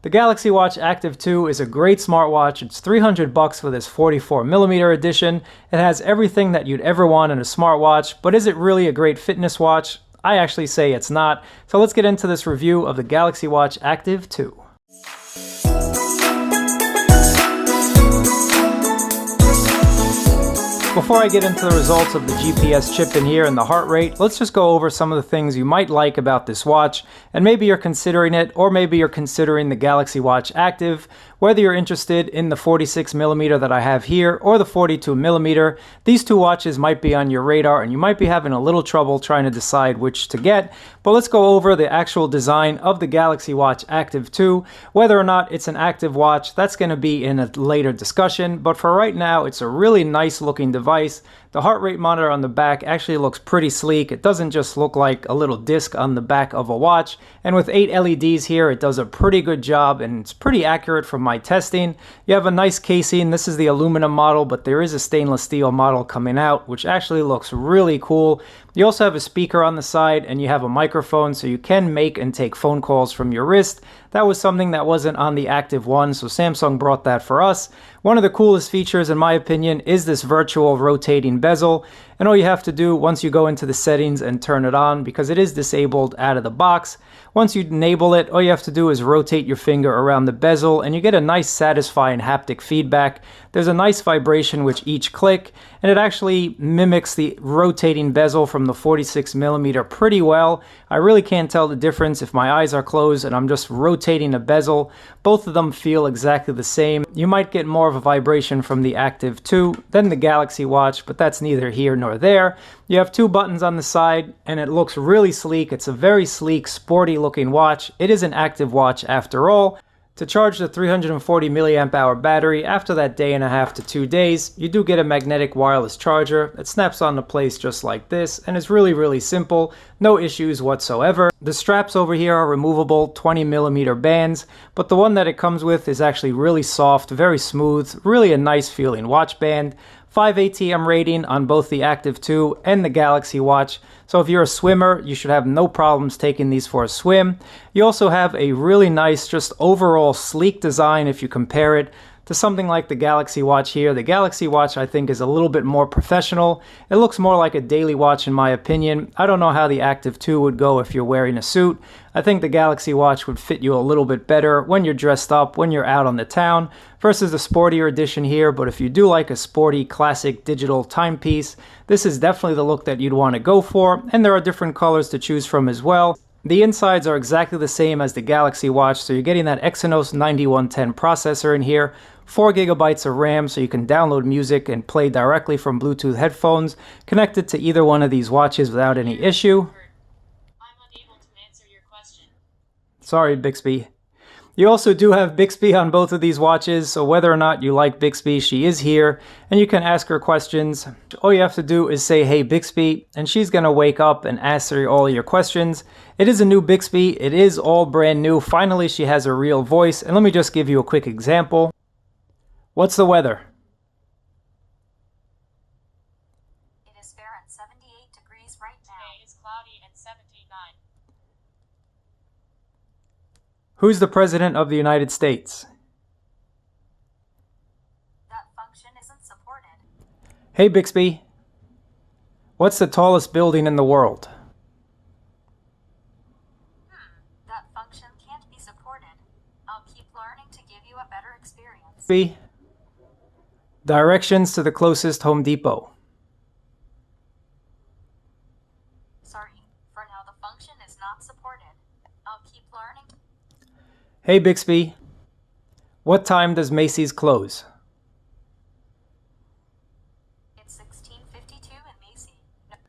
The Galaxy Watch Active 2 is a great smartwatch. It's $300 for this 44mm edition. It has everything that you'd ever want in a smartwatch, but is it really a great fitness watch? I actually say it's not. So let's get into this review of the Galaxy Watch Active 2. Before I get into the results of the GPS chip in here and the heart rate, let's just go over some of the things you might like about this watch, and maybe you're considering it, or maybe you're considering the Galaxy Watch Active. Whether you're interested in the 46mm that I have here or the 42mm, these two watches might be on your radar and you might be having a little trouble trying to decide which to get. But let's go over the actual design of the Galaxy Watch Active 2. Whether or not it's an active watch, that's going to be in a later discussion, but for right now, it's a really nice looking device. The heart rate monitor on the back actually looks pretty sleek. It doesn't just look like a little disc on the back of a watch. And with 8 LEDs here, it does a pretty good job and it's pretty accurate from my testing. You have a nice casing. This is the aluminum model, but there is a stainless steel model coming out, which actually looks really cool. You also have a speaker on the side and you have a microphone, so you can make and take phone calls from your wrist. That was something that wasn't on the Active 1, so Samsung brought that for us. One of the coolest features, in my opinion, is this virtual rotating bezel. And all you have to do once you go into the settings and turn it on, because it is disabled out of the box, once you enable it, all you have to do is rotate your finger around the bezel and you get a nice satisfying haptic feedback. There's a nice vibration with each click, and it actually mimics the rotating bezel from the 46mm pretty well. I really can't tell the difference if my eyes are closed and I'm just rotating a bezel. Both of them feel exactly the same. You might get more of a vibration from the Active 2 than the Galaxy Watch, but that's neither here nor there. You have 2 buttons on the side and it looks really sleek. It's a very sleek, sporty looking watch. It is an active watch after all. To charge the 340 milliamp hour battery after that day and a half to 2 days, you do get a magnetic wireless charger that snaps onto place just like this, and it's really simple, no issues whatsoever. The straps over here are removable 20mm bands, but the one that it comes with is actually really soft, very smooth, really a nice feeling watch band. 5 ATM rating on both the Active 2 and the Galaxy Watch. So if you're a swimmer, you should have no problems taking these for a swim. You also have a really nice, just overall sleek design if you compare it to something like the Galaxy Watch here. The Galaxy Watch, I think, is a little bit more professional. It looks more like a daily watch in my opinion. I don't know how the Active 2 would go if you're wearing a suit. I think the Galaxy Watch would fit you a little bit better when you're dressed up, when you're out on the town, versus the sportier edition here. But if you do like a sporty, classic digital timepiece, this is definitely the look that you'd want to go for, and there are different colors to choose from as well. The insides are exactly the same as the Galaxy Watch, so you're getting that Exynos 9110 processor in here, 4 GB of RAM so you can download music and play directly from Bluetooth headphones connected to either one of these watches without any issue. I'm unable to answer your question. Sorry, Bixby. You also do have Bixby on both of these watches, so whether or not you like Bixby, she is here, and you can ask her questions. All you have to do is say, "Hey Bixby," and she's going to wake up and answer all your questions. It is a new Bixby. It is all brand new. Finally, she has a real voice, and let me just give you a quick example. What's the weather? It is fair at 78 degrees right now. Today is cloudy and 79. Who's the President of the United States? That function isn't supported. Hey Bixby, what's the tallest building in the world? That function can't be supported. I'll keep learning to give you a better experience. Bixby, directions to the closest Home Depot. Sorry, for now the function is not supported. I'll keep learning. Hey Bixby, what time does Macy's close? It's 16:52 in Macy.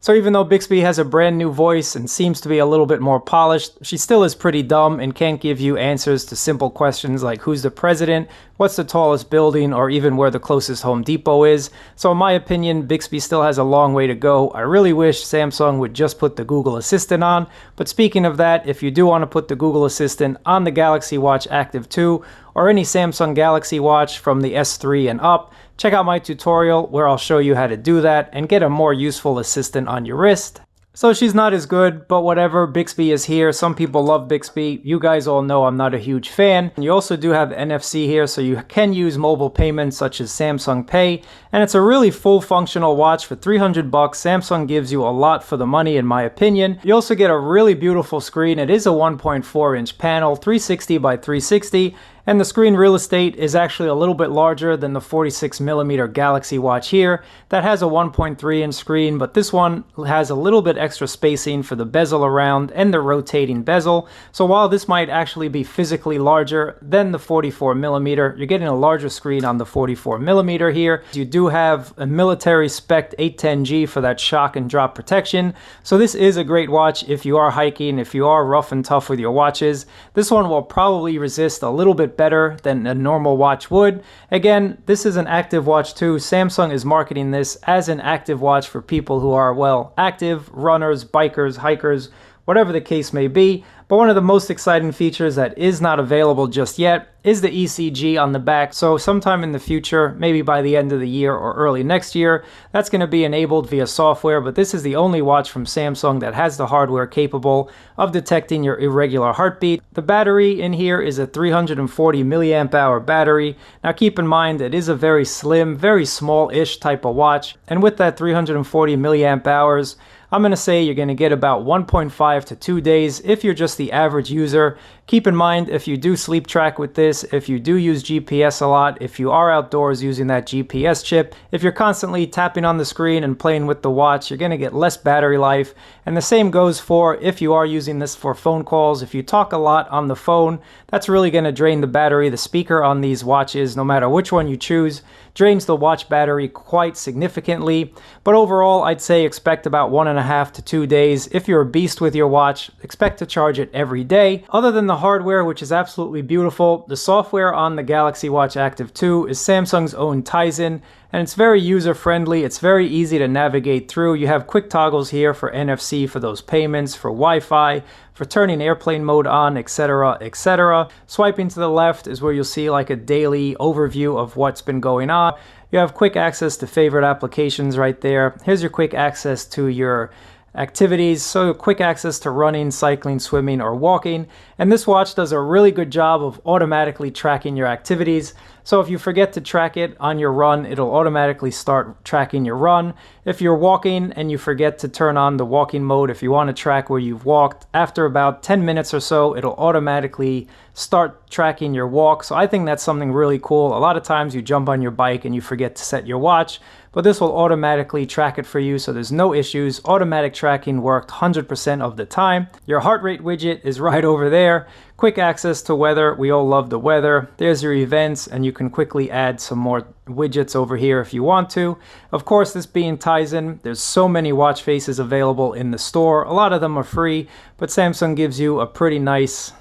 So even though Bixby has a brand new voice and seems to be a little bit more polished, she still is pretty dumb and can't give you answers to simple questions like who's the president, what's the tallest building, or even where the closest Home Depot is. So in my opinion, Bixby still has a long way to go. I really wish Samsung would just put the Google Assistant on. But speaking of that, if you do want to put the Google Assistant on the Galaxy Watch Active 2 or any Samsung Galaxy Watch from the S3 and up, check out my tutorial where I'll show you how to do that and get a more useful assistant on your wrist. So she's not as good, but whatever, Bixby is here. Some people love Bixby. You guys all know I'm not a huge fan. You also do have NFC here, so you can use mobile payments such as Samsung Pay. And it's a really full functional watch for 300 bucks. Samsung gives you a lot for the money, in my opinion. You also get a really beautiful screen. It is a 1.4-inch panel, 360 by 360. And the screen real estate is actually a little bit larger than the 46mm Galaxy Watch here. That has a 1.3-inch screen, but this one has a little bit extra spacing for the bezel around and the rotating bezel. So while this might actually be physically larger than the 44mm, you're getting a larger screen on the 44mm here. You do have a military spec 810G for that shock and drop protection. So this is a great watch if you are hiking, if you are rough and tough with your watches. This one will probably resist a little bit better than a normal watch would. Again, this is an active watch too. Samsung is marketing this as an active watch for people who are, well, active, runners, bikers, hikers, whatever the case may be. But one of the most exciting features that is not available just yet is the ECG on the back. So sometime in the future, maybe by the end of the year or early next year, that's going to be enabled via software. But this is the only watch from Samsung that has the hardware capable of detecting your irregular heartbeat. The battery in here is a 340 milliamp hour battery. Now keep in mind, it is a very slim, very small-ish type of watch. And with that 340 milliamp hours, I'm going to say you're going to get about 1.5 to 2 days if you're just the average user. Keep in mind, if you do sleep track with this, if you do use GPS a lot, if you are outdoors using that GPS chip, if you're constantly tapping on the screen and playing with the watch, you're going to get less battery life. And the same goes for if you are using this for phone calls. If you talk a lot on the phone, that's really going to drain the battery. The speaker on these watches, no matter which one you choose, drains the watch battery quite significantly. But overall, I'd say expect about 1.5 to 2 days. If you're a beast with your watch, expect to charge it every day. Other than the hardware, which is absolutely beautiful, the software on the Galaxy Watch Active 2 is Samsung's own Tizen, and it's very user-friendly. It's very easy to navigate through. You have quick toggles here for NFC for those payments, for Wi-Fi, for turning airplane mode on, etc., etc. Swiping to the left is where you'll see like a daily overview of what's been going on. You have quick access to favorite applications right there. Here's your quick access to your activities, so quick access to running, cycling, swimming, or walking. And this watch does a really good job of automatically tracking your activities. So if you forget to track it on your run, it'll automatically start tracking your run. If you're walking and you forget to turn on the walking mode, if you want to track where you've walked, after about 10 minutes or so, it'll automatically start tracking your walk. So I think that's something really cool. A lot of times you jump on your bike and you forget to set your watch, but this will automatically track it for you, so there's no issues. Automatic tracking worked 100% of the time. Your heart rate widget is right over there. Quick access to weather. We all love the weather. There's your events, and you can quickly add some more widgets over here if you want to. Of course, this being Tizen, there's so many watch faces available in the store. A lot of them are free, but Samsung gives you a pretty nice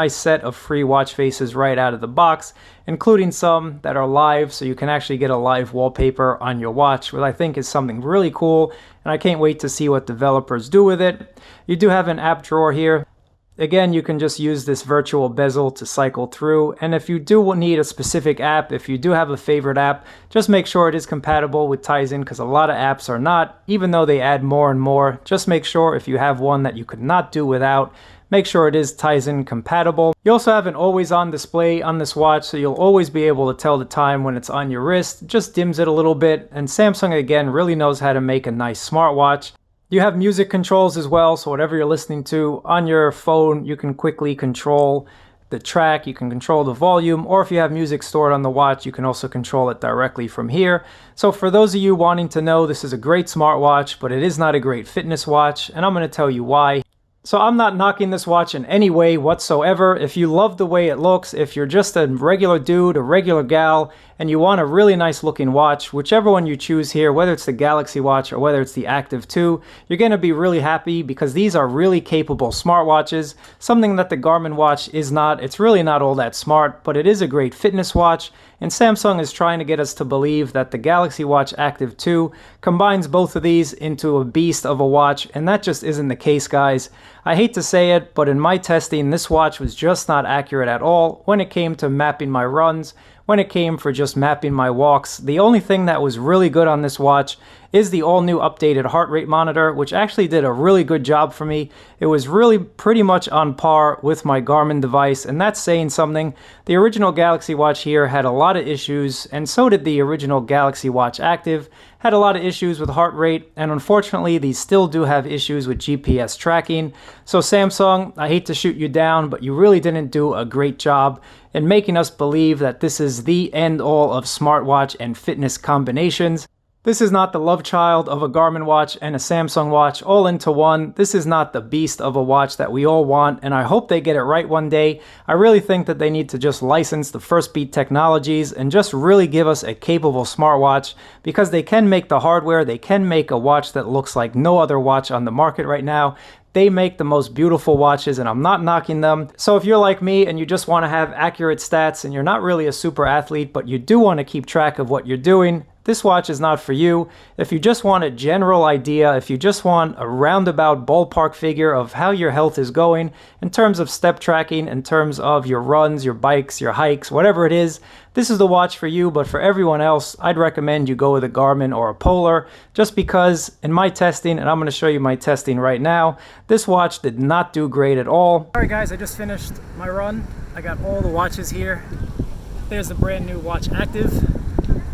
set of free watch faces right out of the box, including some that are live, so you can actually get a live wallpaper on your watch, which I think is something really cool, and I can't wait to see what developers do with it. You do have an app drawer here. Again, you can just use this virtual bezel to cycle through, and if you do need a specific app, if you do have a favorite app, just make sure it is compatible with Tizen, because a lot of apps are not, even though they add more and more. Just make sure if you have one that you could not do without, make sure it is Tizen compatible. You also have an always-on display on this watch, so you'll always be able to tell the time when it's on your wrist. It just dims it a little bit, and Samsung, again, really knows how to make a nice smartwatch. You have music controls as well, so whatever you're listening to on your phone, you can quickly control the track, you can control the volume, or if you have music stored on the watch, you can also control it directly from here. So for those of you wanting to know, this is a great smartwatch, but it is not a great fitness watch, and I'm going to tell you why. So I'm not knocking this watch in any way whatsoever. If you love the way it looks, if you're just a regular dude, a regular gal, and you want a really nice looking watch, whichever one you choose here, whether it's the Galaxy Watch or whether it's the Active 2, you're going to be really happy because these are really capable smartwatches, something that the Garmin watch is not. It's really not all that smart, but it is a great fitness watch, and Samsung is trying to get us to believe that the Galaxy Watch Active 2 combines both of these into a beast of a watch, and that just isn't the case, guys. I hate to say it, but in my testing, this watch was just not accurate at all when it came to mapping my runs, when it came for just mapping my walks. The only thing that was really good on this watch is the all-new updated heart rate monitor, which actually did a really good job for me. It was really pretty much on par with my Garmin device, and that's saying something. The original Galaxy Watch here had a lot of issues, and so did the original Galaxy Watch Active. Had a lot of issues with heart rate, and unfortunately these still do have issues with GPS tracking. So Samsung, I hate to shoot you down, but you really didn't do a great job in making us believe that this is the end-all of smartwatch and fitness combinations. This is not the love child of a Garmin watch and a Samsung watch all into one. This is not the beast of a watch that we all want, and I hope they get it right one day. I really think that they need to just license the First Beat technologies and just really give us a capable smartwatch, because they can make the hardware, they can make a watch that looks like no other watch on the market right now. They make the most beautiful watches, and I'm not knocking them. So if you're like me and you just want to have accurate stats and you're not really a super athlete, but you do want to keep track of what you're doing, this watch is not for you. If you just want a general idea, if you just want a roundabout ballpark figure of how your health is going in terms of step tracking, in terms of your runs, your bikes, your hikes, whatever it is, this is the watch for you. But for everyone else, I'd recommend you go with a Garmin or a Polar, just because in my testing, and I'm going to show you my testing right now, this watch did not do great at all. Alright guys, I just finished my run. I got all the watches here. There's the brand new Watch Active.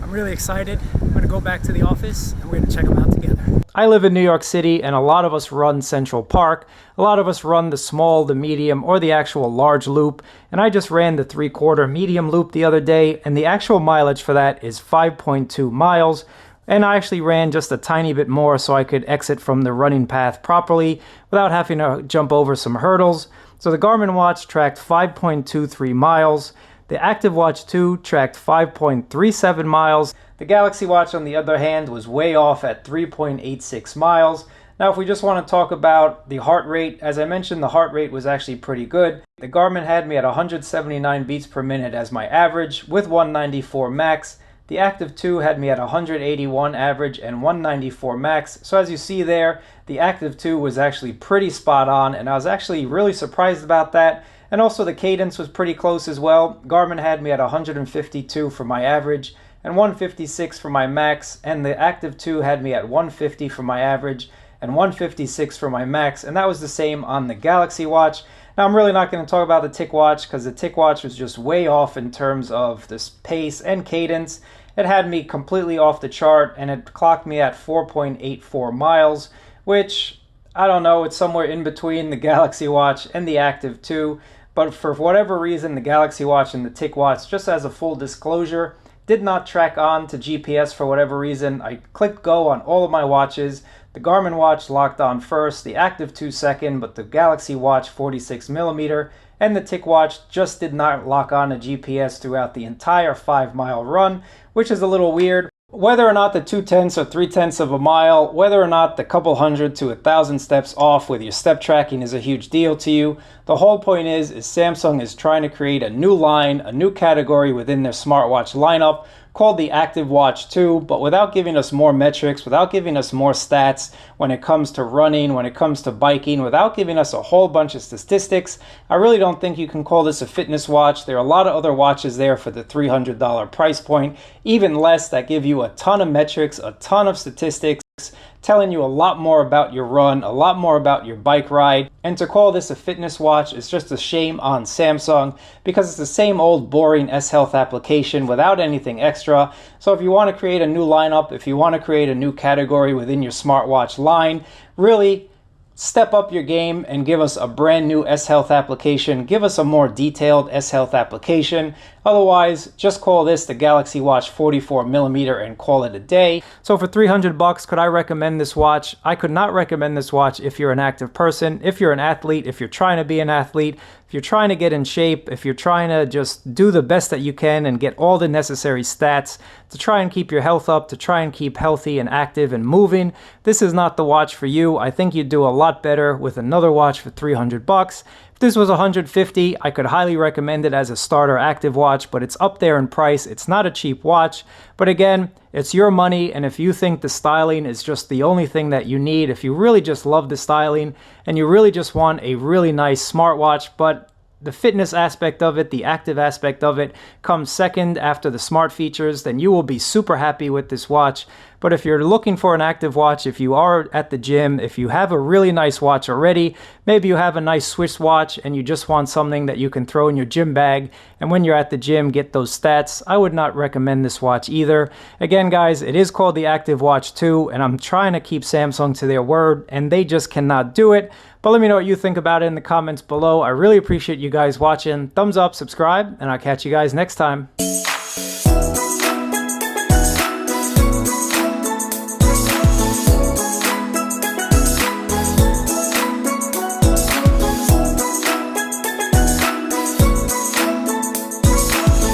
I'm really excited. I'm going to go back to the office and we're going to check them out together. I live in New York City, and a lot of us run Central Park. A lot of us run the small, the medium, or the actual large loop, and I just ran the 3/4 medium loop the other day, and the actual mileage for that is 5.2 miles. And I actually ran just a tiny bit more so I could exit from the running path properly without having to jump over some hurdles. So the Garmin watch tracked 5.23 miles. The Active Watch 2 tracked 5.37 miles. The Galaxy Watch, on the other hand, was way off at 3.86 miles. Now, if we just want to talk about the heart rate, as I mentioned, the heart rate was actually pretty good. The Garmin had me at 179 beats per minute as my average, with 194 max. The Active 2 had me at 181 average and 194 max. So as you see there, the Active 2 was actually pretty spot on, and I was actually really surprised about that. And also the cadence was pretty close as well. Garmin had me at 152 for my average and 156 for my max, and the Active 2 had me at 150 for my average and 156 for my max, and that was the same on the Galaxy Watch. Now, I'm really not going to talk about the TicWatch because the TicWatch was just way off in terms of this pace and cadence. It had me completely off the chart, and it clocked me at 4.84 miles, which, I don't know, it's somewhere in between the Galaxy Watch and the Active 2. But for whatever reason, the Galaxy Watch and the TicWatch, just as a full disclosure, did not track on to GPS for whatever reason. I clicked go on all of my watches. The Garmin watch locked on first, the Active 2 second, but the Galaxy Watch 46mm and the TicWatch just did not lock on to GPS throughout the entire 5-mile run, which is a little weird. Whether or not the 2/10 or 3/10 of a mile, whether or not the couple hundred to 1,000 steps off with your step tracking is a huge deal to you, the whole point is Samsung is trying to create a new line, a new category within their smartwatch lineup called the Active Watch 2, but without giving us more metrics, without giving us more stats when it comes to running, when it comes to biking, without giving us a whole bunch of statistics. I really don't think you can call this a fitness watch. There are a lot of other watches there for the $300 price point, even less, that give you a ton of metrics, a ton of statistics, telling you a lot more about your run, a lot more about your bike ride. And to call this a fitness watch is just a shame on Samsung, because it's the same old boring S-Health application without anything extra. So if you want to create a new lineup, if you want to create a new category within your smartwatch line, really step up your game and give us a brand new S-Health application. Give us a more detailed S-Health application. Otherwise, just call this the Galaxy Watch 44mm and call it a day. So for $300, could I recommend this watch? I could not recommend this watch if you're an active person, if you're an athlete, if you're trying to be an athlete, if you're trying to get in shape, if you're trying to just do the best that you can and get all the necessary stats to try and keep your health up, to try and keep healthy and active and moving. This is not the watch for you. I think you'd do a lot better with another watch for $300. If this was $150, I could highly recommend it as a starter active watch, but it's up there in price. It's not a cheap watch, but again, it's your money, and if you think the styling is just the only thing that you need, if you really just love the styling and you really just want a really nice smartwatch, but the fitness aspect of it, the active aspect of it, comes second after the smart features, then you will be super happy with this watch. But if you're looking for an active watch, if you are at the gym, if you have a really nice watch already, maybe you have a nice Swiss watch and you just want something that you can throw in your gym bag, and when you're at the gym get those stats, I would not recommend this watch either. Again guys, it is called the Active Watch 2, and I'm trying to keep Samsung to their word, and they just cannot do it. But let me know what you think about it in the comments below. I really appreciate you guys watching. Thumbs up, subscribe, and I'll catch you guys next time.